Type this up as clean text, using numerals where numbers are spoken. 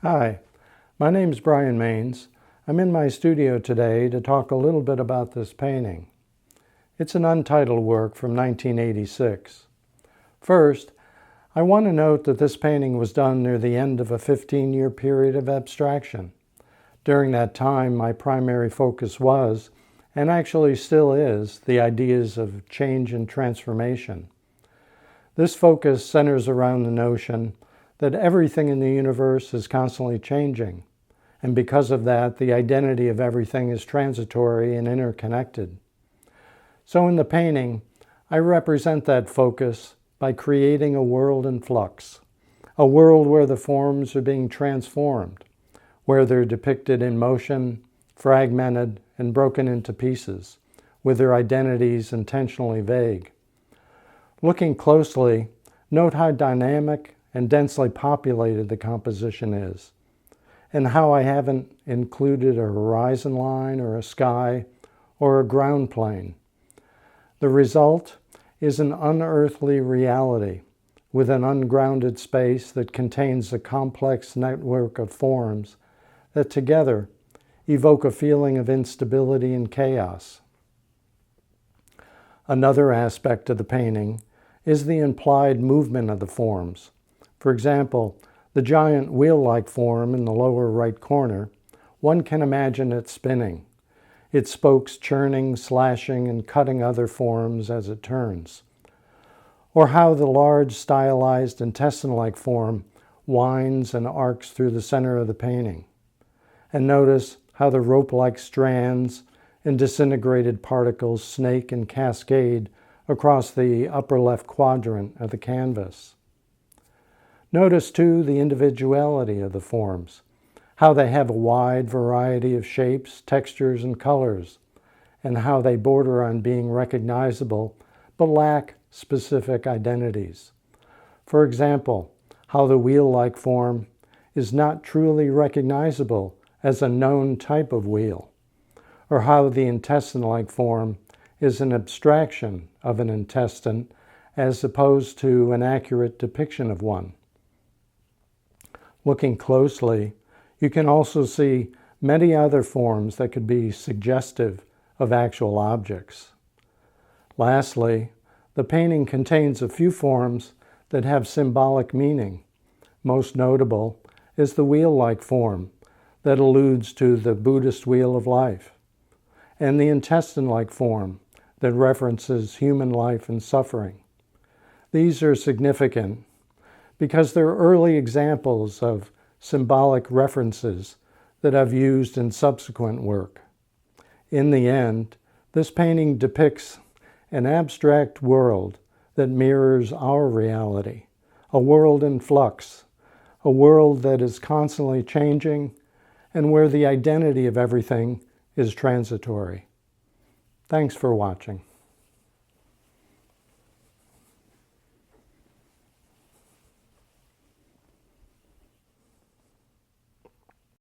Hi, my name's bmains. I'm in my studio today to talk a little bit about this painting. It's an Untitled work from 1986. First, I want to note that this painting was done near the end of a 15-year period of abstraction. During that time, my primary focus was, and actually still is, the ideas of change and transformation. This focus centers around the notion that everything in the universe is constantly changing, and because of that, the identity of everything is transitory and interconnected. So in the painting, I represent that focus by creating a world in flux, a world where the forms are being transformed, where they're depicted in motion, fragmented, and broken into pieces, with their identities intentionally vague. Looking closely, note how dynamic and densely populated the composition is, and how I haven't included a horizon line or a sky or a ground plane. The result is an unearthly reality with an ungrounded space that contains a complex network of forms that together evoke a feeling of instability and chaos. Another aspect of the painting is the implied movement of the forms. For example, the giant wheel-like form in the lower right corner, one can imagine it spinning, its spokes churning, slashing, and cutting other forms as it turns. Or how the large stylized intestine-like form winds and arcs through the center of the painting. And notice how the rope-like strands and disintegrated particles snake and cascade across the upper left quadrant of the canvas. Notice, too, the individuality of the forms, how they have a wide variety of shapes, textures, and colors, and how they border on being recognizable but lack specific identities. For example, how the wheel-like form is not truly recognizable as a known type of wheel, or how the intestine-like form is an abstraction of an intestine as opposed to an accurate depiction of one. Looking closely, you can also see many other forms that could be suggestive of actual objects. Lastly, the painting contains a few forms that have symbolic meaning. Most notable is the wheel-like form that alludes to the Buddhist wheel of life, and the intestine-like form that references human life and suffering. These are significant because they're early examples of symbolic references that I've used in subsequent work. In the end, this painting depicts an abstract world that mirrors our reality, a world in flux, a world that is constantly changing and where the identity of everything is transitory. Thanks for watching.